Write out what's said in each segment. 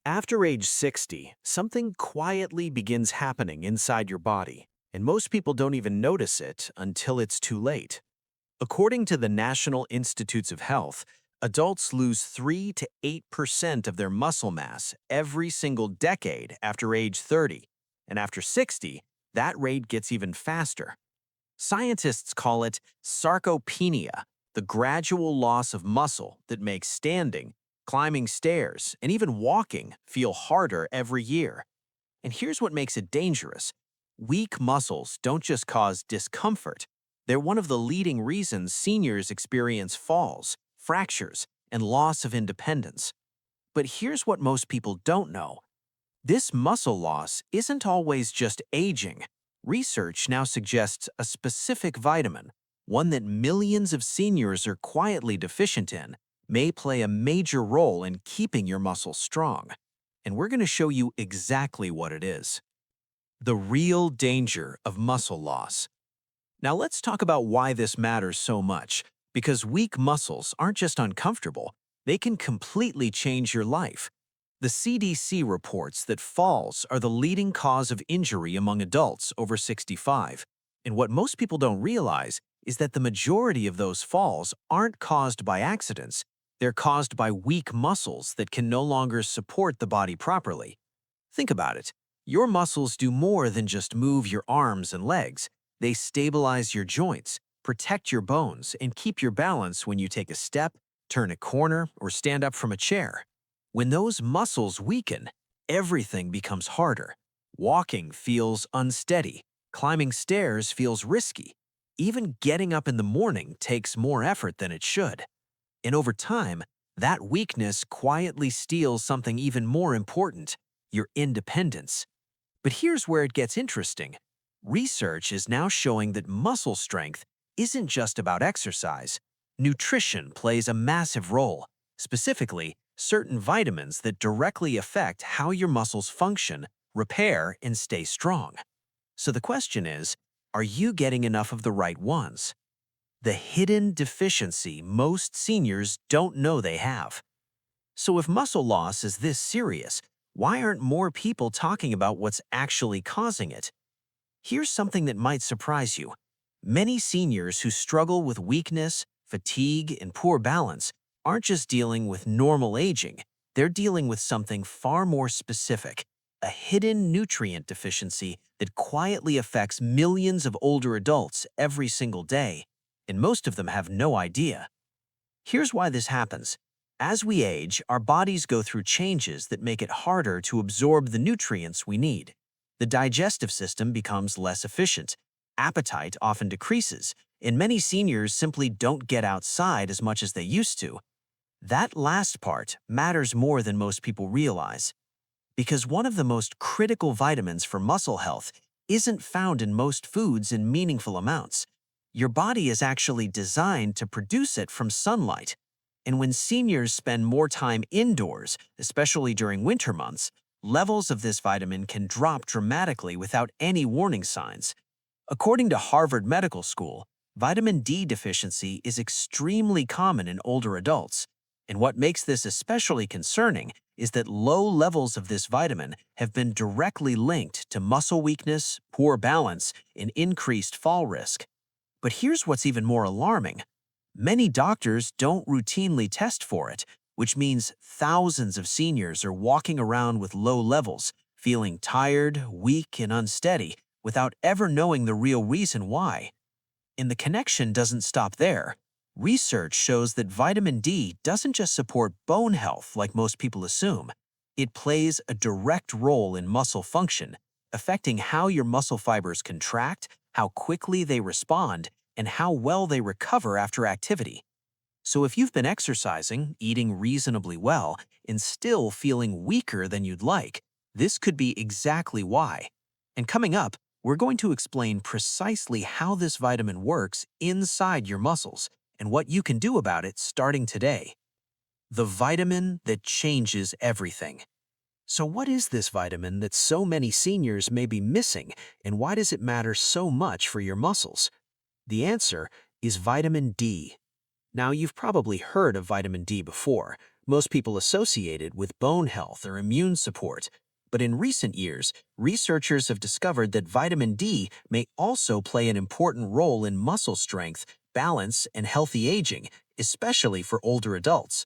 After age 60, something quietly begins happening inside your body, and most people don't even notice it until it's too late. According to the National Institutes of Health, adults lose 3 to 8% of their muscle mass every single decade after age 30, and after 60, that rate gets even faster. Scientists call it sarcopenia, the gradual loss of muscle that makes standing, climbing stairs, and even walking feel harder every year. And here's what makes it dangerous. Weak muscles don't just cause discomfort. They're one of the leading reasons seniors experience falls, fractures, and loss of independence. But here's what most people don't know. This muscle loss isn't always just aging. Research now suggests a specific vitamin, one that millions of seniors are quietly deficient in, may play a major role in keeping your muscles strong. And we're going to show you exactly what it is. The real danger of muscle loss. Now let's talk about why this matters so much, because weak muscles aren't just uncomfortable, they can completely change your life. The CDC reports that falls are the leading cause of injury among adults over 65. And what most people don't realize is that the majority of those falls aren't caused by accidents. They're caused by weak muscles that can no longer support the body properly. Think about it. Your muscles do more than just move your arms and legs. They stabilize your joints, protect your bones, and keep your balance when you take a step, turn a corner, or stand up from a chair. When those muscles weaken, everything becomes harder. Walking feels unsteady. Climbing stairs feels risky. Even getting up in the morning takes more effort than it should. And over time, that weakness quietly steals something even more important, your independence. But here's where it gets interesting. Research is now showing that muscle strength isn't just about exercise. Nutrition plays a massive role, specifically certain vitamins that directly affect how your muscles function, repair, and stay strong. So the question is, are you getting enough of the right ones? The hidden deficiency most seniors don't know they have. So if muscle loss is this serious, why aren't more people talking about what's actually causing it? Here's something that might surprise you. Many seniors who struggle with weakness, fatigue, and poor balance aren't just dealing with normal aging, they're dealing with something far more specific, a hidden nutrient deficiency that quietly affects millions of older adults every single day, and most of them have no idea. Here's why this happens. As we age, our bodies go through changes that make it harder to absorb the nutrients we need. The digestive system becomes less efficient. Appetite often decreases, and many seniors simply don't get outside as much as they used to. That last part matters more than most people realize, because one of the most critical vitamins for muscle health isn't found in most foods in meaningful amounts. Your body is actually designed to produce it from sunlight. And when seniors spend more time indoors, especially during winter months, levels of this vitamin can drop dramatically without any warning signs. According to Harvard Medical School, vitamin D deficiency is extremely common in older adults. And what makes this especially concerning is that low levels of this vitamin have been directly linked to muscle weakness, poor balance, and increased fall risk. But here's what's even more alarming. Many doctors don't routinely test for it, which means thousands of seniors are walking around with low levels, feeling tired, weak, and unsteady, without ever knowing the real reason why. And the connection doesn't stop there. Research shows that vitamin D doesn't just support bone health like most people assume. It plays a direct role in muscle function, affecting how your muscle fibers contract, how quickly they respond, and how well they recover after activity. So if you've been exercising, eating reasonably well, and still feeling weaker than you'd like, this could be exactly why. And coming up, we're going to explain precisely how this vitamin works inside your muscles and what you can do about it starting today. The vitamin that changes everything. So what is this vitamin that so many seniors may be missing, and why does it matter so much for your muscles? The answer is vitamin D. Now, you've probably heard of vitamin D before. Most people associate it with bone health or immune support. But in recent years, researchers have discovered that vitamin D may also play an important role in muscle strength, balance, and healthy aging, especially for older adults.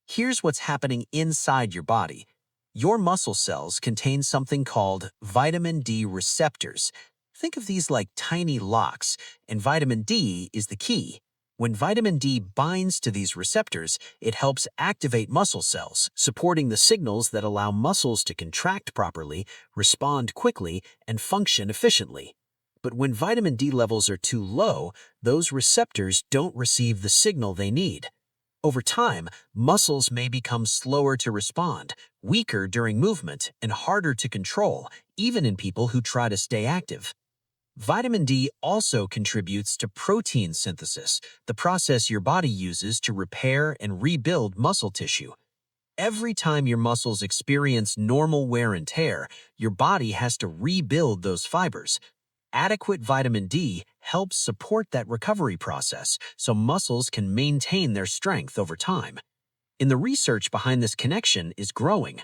Here's what's happening inside your body. Your muscle cells contain something called vitamin D receptors. Think of these like tiny locks, and vitamin D is the key. When vitamin D binds to these receptors, it helps activate muscle cells, supporting the signals that allow muscles to contract properly, respond quickly, and function efficiently. But when vitamin D levels are too low, those receptors don't receive the signal they need. Over time, muscles may become slower to respond, weaker during movement, and harder to control, even in people who try to stay active. Vitamin D also contributes to protein synthesis, the process your body uses to repair and rebuild muscle tissue. Every time your muscles experience normal wear and tear, your body has to rebuild those fibers. Adequate vitamin D helps support that recovery process so muscles can maintain their strength over time. And the research behind this connection is growing.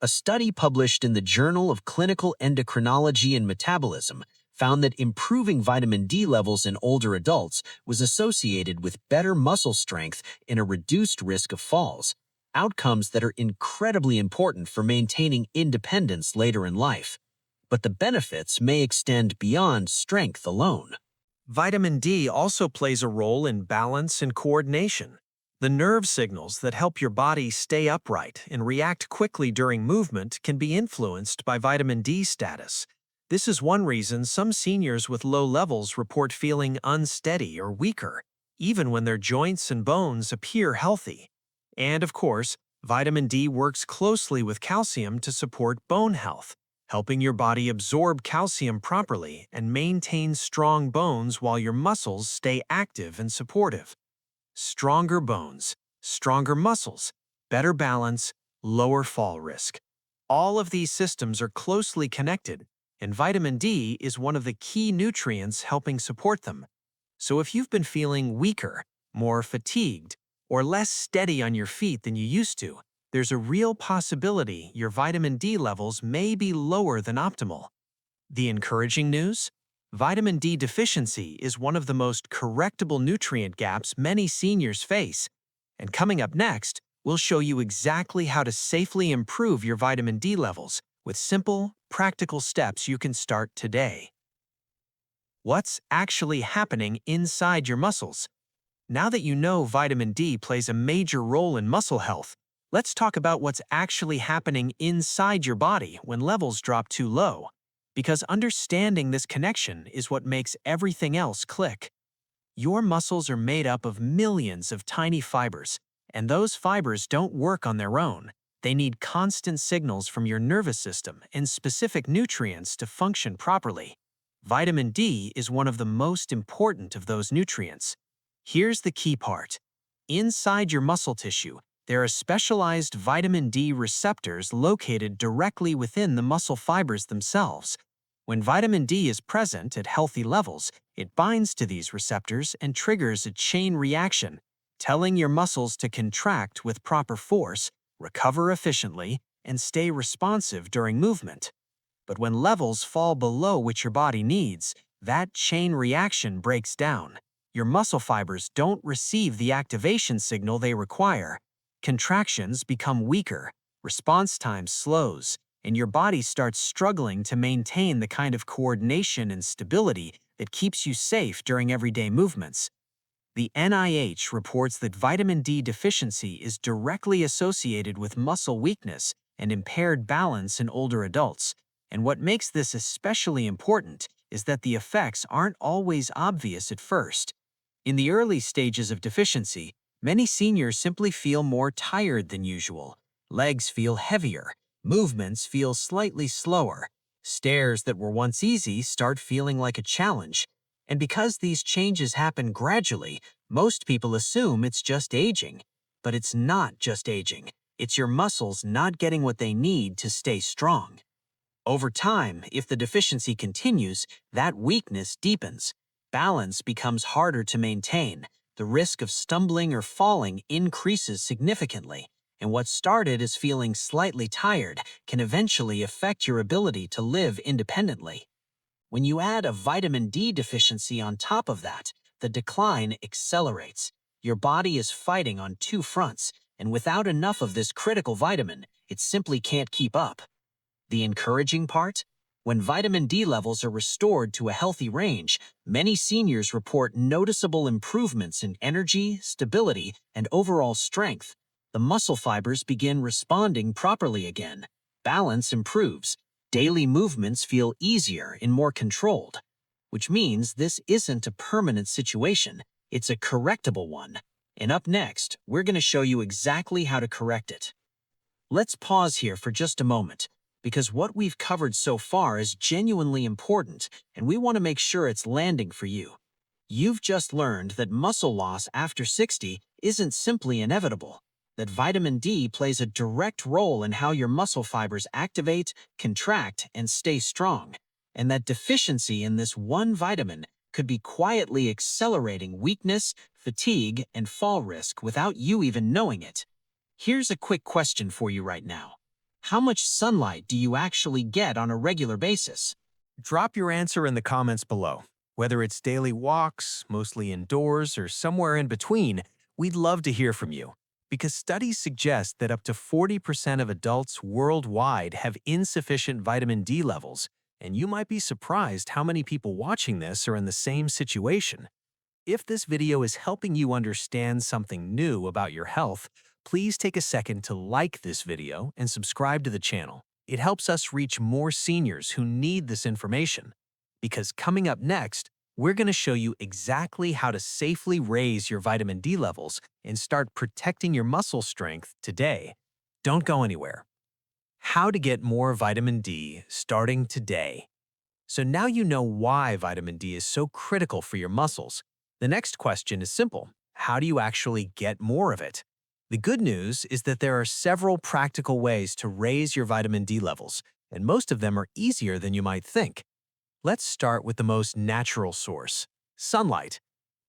A study published in the Journal of Clinical Endocrinology and Metabolism found that improving vitamin D levels in older adults was associated with better muscle strength and a reduced risk of falls, outcomes that are incredibly important for maintaining independence later in life. But the benefits may extend beyond strength alone. Vitamin D also plays a role in balance and coordination. The nerve signals that help your body stay upright and react quickly during movement can be influenced by vitamin D status. This is one reason some seniors with low levels report feeling unsteady or weaker, even when their joints and bones appear healthy. And of course, vitamin D works closely with calcium to support bone health, helping your body absorb calcium properly and maintain strong bones while your muscles stay active and supportive. Stronger bones, stronger muscles, better balance, lower fall risk. All of these systems are closely connected, and vitamin D is one of the key nutrients helping support them. So if you've been feeling weaker, more fatigued, or less steady on your feet than you used to, there's a real possibility your vitamin D levels may be lower than optimal. The encouraging news? Vitamin D deficiency is one of the most correctable nutrient gaps many seniors face. And coming up next, we'll show you exactly how to safely improve your vitamin D levels with simple, practical steps you can start today. What's actually happening inside your muscles? Now that you know vitamin D plays a major role in muscle health, let's talk about what's actually happening inside your body when levels drop too low. Because understanding this connection is what makes everything else click. Your muscles are made up of millions of tiny fibers, and those fibers don't work on their own. They need constant signals from your nervous system and specific nutrients to function properly. Vitamin D is one of the most important of those nutrients. Here's the key part. Inside your muscle tissue, there are specialized vitamin D receptors located directly within the muscle fibers themselves. When vitamin D is present at healthy levels, it binds to these receptors and triggers a chain reaction, telling your muscles to contract with proper force, recover efficiently, and stay responsive during movement. But when levels fall below what your body needs, that chain reaction breaks down. Your muscle fibers don't receive the activation signal they require. Contractions become weaker, response time slows, and your body starts struggling to maintain the kind of coordination and stability that keeps you safe during everyday movements. The NIH reports that vitamin D deficiency is directly associated with muscle weakness and impaired balance in older adults. And what makes this especially important is that the effects aren't always obvious at first. In the early stages of deficiency, many seniors simply feel more tired than usual. Legs feel heavier, movements feel slightly slower. Stairs that were once easy start feeling like a challenge. And because these changes happen gradually, most people assume it's just aging. But it's not just aging. It's your muscles not getting what they need to stay strong. Over time, if the deficiency continues, that weakness deepens. Balance becomes harder to maintain. The risk of stumbling or falling increases significantly. and what started as feeling slightly tired can eventually affect your ability to live independently. When you add a vitamin D deficiency on top of that, the decline accelerates. Your body is fighting on two fronts, and without enough of this critical vitamin, it simply can't keep up. The encouraging part? When vitamin D levels are restored to a healthy range, many seniors report noticeable improvements in energy, stability, and overall strength. The muscle fibers begin responding properly again. Balance improves. Daily movements feel easier and more controlled. Which means this isn't a permanent situation, it's a correctable one. And up next, we're going to show you exactly how to correct it. Let's pause here for just a moment, because what we've covered so far is genuinely important, and we want to make sure it's landing for you. You've just learned that muscle loss after 60 isn't simply inevitable, that vitamin D plays a direct role in how your muscle fibers activate, contract, and stay strong, and that deficiency in this one vitamin could be quietly accelerating weakness, fatigue, and fall risk without you even knowing it. Here's a quick question for you right now. How much sunlight do you actually get on a regular basis? Drop your answer in the comments below. Whether it's daily walks, mostly indoors, or somewhere in between, we'd love to hear from you. Because studies suggest that up to 40% of adults worldwide have insufficient vitamin D levels, and you might be surprised how many people watching this are in the same situation. If this video is helping you understand something new about your health, please take a second to like this video and subscribe to the channel. It helps us reach more seniors who need this information. Because coming up next, we're going to show you exactly how to safely raise your vitamin D levels and start protecting your muscle strength today. Don't go anywhere. How to get more vitamin D starting today. So now you know why vitamin D is so critical for your muscles. The next question is simple. How do you actually get more of it? The good news is that there are several practical ways to raise your vitamin D levels, and most of them are easier than you might think. Let's start with the most natural source, sunlight.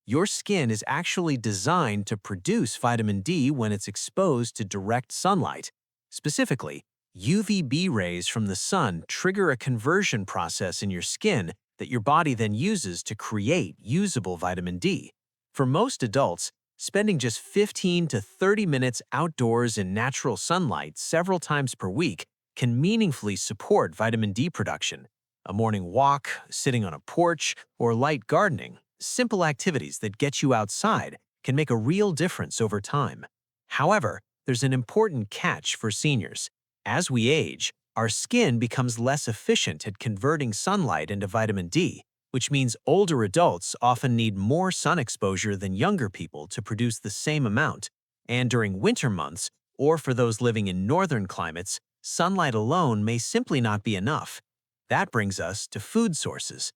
Your skin is actually designed to produce vitamin D when it's exposed to direct sunlight. Specifically, UVB rays from the sun trigger a conversion process in your skin that your body then uses to create usable vitamin D. For most adults, spending just 15 to 30 minutes outdoors in natural sunlight several times per week can meaningfully support vitamin D production. A morning walk, sitting on a porch, or light gardening, simple activities that get you outside, can make a real difference over time. However, there's an important catch for seniors. As we age, our skin becomes less efficient at converting sunlight into vitamin D, which means older adults often need more sun exposure than younger people to produce the same amount. And during winter months, or for those living in northern climates, sunlight alone may simply not be enough. That brings us to food sources.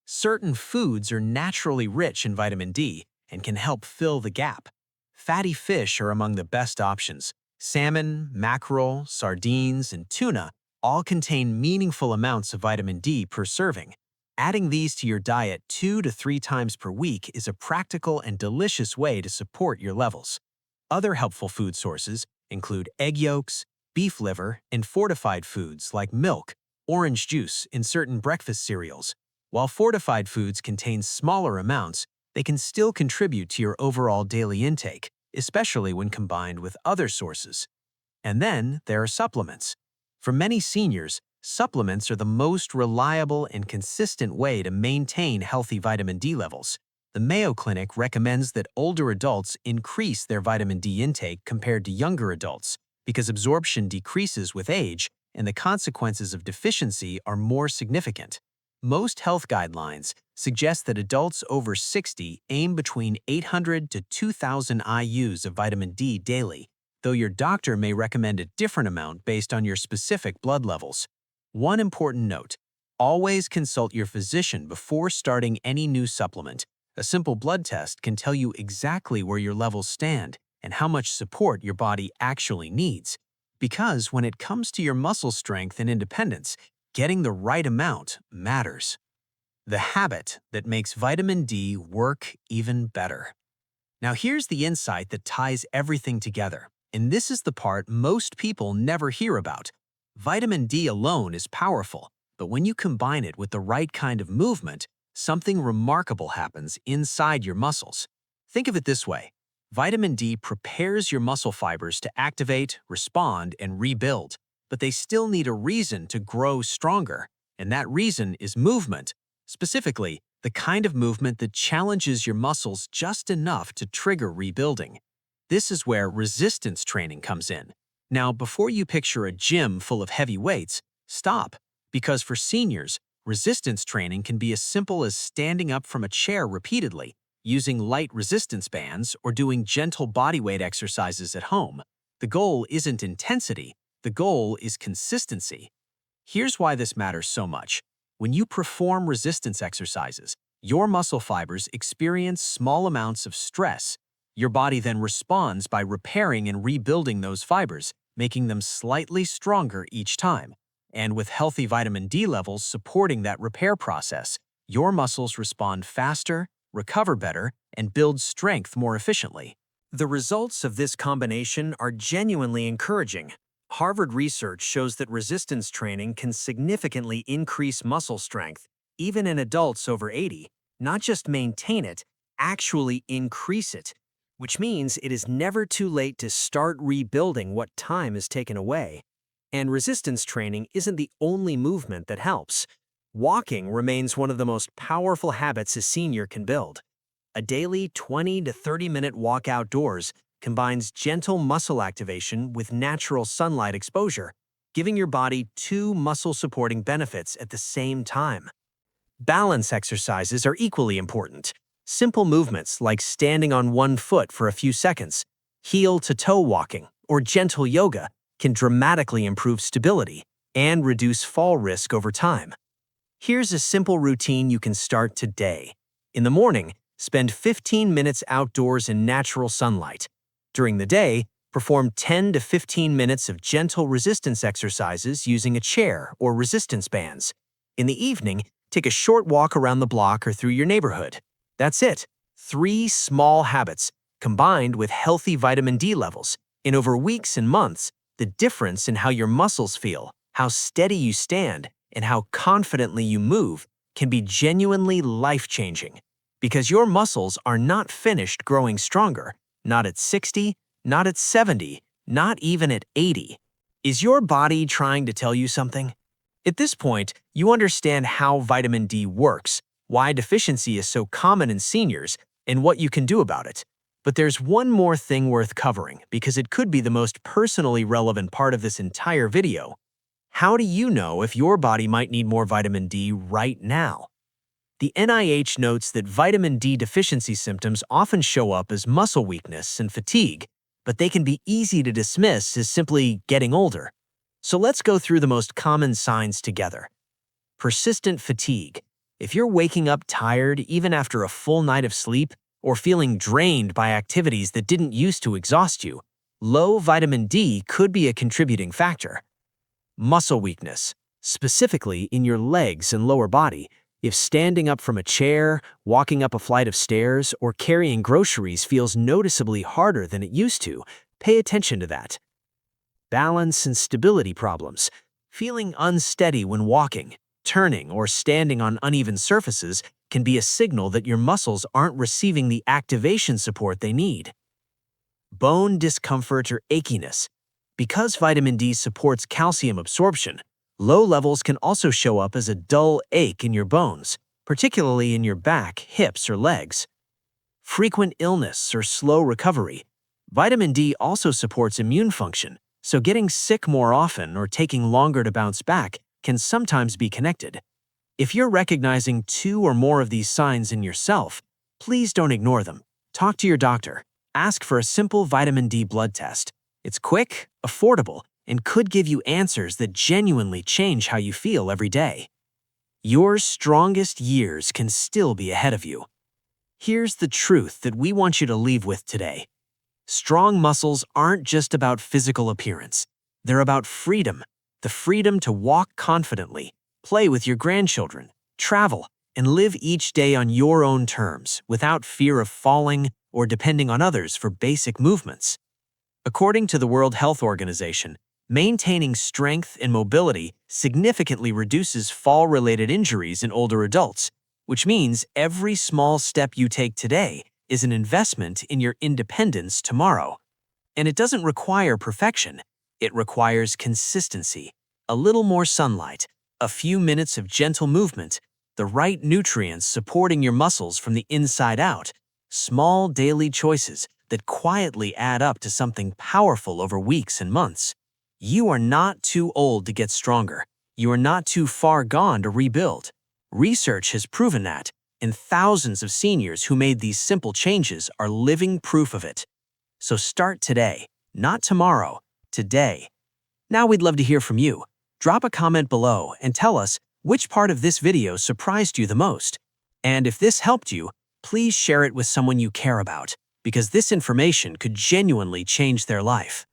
Certain foods are naturally rich in vitamin D and can help fill the gap. Fatty fish are among the best options. Salmon, mackerel, sardines, and tuna all contain meaningful amounts of vitamin D per serving. Adding these to your diet 2 to 3 times per week is a practical and delicious way to support your levels. Other helpful food sources include egg yolks, beef liver, and fortified foods like milk, orange juice, and certain breakfast cereals. While fortified foods contain smaller amounts, they can still contribute to your overall daily intake, especially when combined with other sources. And then there are supplements. For many seniors, supplements are the most reliable and consistent way to maintain healthy vitamin D levels. The Mayo Clinic recommends that older adults increase their vitamin D intake compared to younger adults because absorption decreases with age and the consequences of deficiency are more significant. Most health guidelines suggest that adults over 60 aim between 800 to 2,000 IUs of vitamin D daily, though your doctor may recommend a different amount based on your specific blood levels. One important note: always consult your physician before starting any new supplement. A simple blood test can tell you exactly where your levels stand and how much support your body actually needs. Because when it comes to your muscle strength and independence, getting the right amount matters. The habit that makes vitamin D work even better. Now here's the insight that ties everything together. And this is the part most people never hear about. Vitamin D alone is powerful, but when you combine it with the right kind of movement, something remarkable happens inside your muscles. Think of it this way. Vitamin D prepares your muscle fibers to activate, respond, and rebuild, but they still need a reason to grow stronger, and that reason is movement. Specifically, the kind of movement that challenges your muscles just enough to trigger rebuilding. This is where resistance training comes in. Now, before you picture a gym full of heavy weights, stop, because for seniors, resistance training can be as simple as standing up from a chair repeatedly, using light resistance bands, or doing gentle bodyweight exercises at home. The goal isn't intensity, the goal is consistency. Here's why this matters so much. When you perform resistance exercises, your muscle fibers experience small amounts of stress. Your body then responds by repairing and rebuilding those fibers, making them slightly stronger each time. And with healthy vitamin D levels supporting that repair process, your muscles respond faster, recover better, and build strength more efficiently. The results of this combination are genuinely encouraging. Harvard research shows that resistance training can significantly increase muscle strength, even in adults over 80, not just maintain it, actually increase it, which means it is never too late to start rebuilding what time is taken away. And resistance training isn't the only movement that helps. Walking remains one of the most powerful habits a senior can build. A daily 20 to 30-minute walk outdoors combines gentle muscle activation with natural sunlight exposure, giving your body two muscle-supporting benefits at the same time. Balance exercises are equally important. Simple movements like standing on one foot for a few seconds, heel-to-toe walking, or gentle yoga can dramatically improve stability and reduce fall risk over time. Here's a simple routine you can start today. In the morning, spend 15 minutes outdoors in natural sunlight. During the day, perform 10 to 15 minutes of gentle resistance exercises using a chair or resistance bands. In the evening, take a short walk around the block or through your neighborhood. That's it. 3 small habits, combined with healthy vitamin D levels. And over weeks and months, the difference in how your muscles feel, how steady you stand, and how confidently you move can be genuinely life-changing. Because your muscles are not finished growing stronger, not at 60, not at 70, not even at 80. Is your body trying to tell you something? At this point, you understand how vitamin D works, why deficiency is so common in seniors, and what you can do about it. But there's one more thing worth covering because it could be the most personally relevant part of this entire video. How do you know if your body might need more vitamin D right now? The NIH notes that vitamin D deficiency symptoms often show up as muscle weakness and fatigue, but they can be easy to dismiss as simply getting older. So let's go through the most common signs together. Persistent fatigue. If you're waking up tired even after a full night of sleep or feeling drained by activities that didn't used to exhaust you, low vitamin D could be a contributing factor. Muscle weakness, specifically in your legs and lower body. If standing up from a chair, walking up a flight of stairs, or carrying groceries feels noticeably harder than it used to, pay attention to that. Balance and stability problems. Feeling unsteady when walking, turning, or standing on uneven surfaces can be a signal that your muscles aren't receiving the activation support they need. Bone discomfort or achiness. Because vitamin D supports calcium absorption, low levels can also show up as a dull ache in your bones, particularly in your back, hips, or legs. Frequent illness or slow recovery. Vitamin D also supports immune function, so getting sick more often or taking longer to bounce back can sometimes be connected. If you're recognizing 2 or more of these signs in yourself, please don't ignore them. Talk to your doctor. Ask for a simple vitamin D blood test. It's quick, affordable, and could give you answers that genuinely change how you feel every day. Your strongest years can still be ahead of you. Here's the truth that we want you to leave with today. Strong muscles aren't just about physical appearance. They're about freedom, the freedom to walk confidently, play with your grandchildren, travel, and live each day on your own terms without fear of falling or depending on others for basic movements. According to the World Health Organization, maintaining strength and mobility significantly reduces fall-related injuries in older adults, which means every small step you take today is an investment in your independence tomorrow. And it doesn't require perfection. It requires consistency, a little more sunlight, a few minutes of gentle movement, the right nutrients supporting your muscles from the inside out, small daily choices that quietly add up to something powerful over weeks and months. You are not too old to get stronger. You are not too far gone to rebuild. Research has proven that, and thousands of seniors who made these simple changes are living proof of it. So start today, not tomorrow, today. Now we'd love to hear from you. Drop a comment below and tell us which part of this video surprised you the most. And if this helped you, please share it with someone you care about, because this information could genuinely change their life.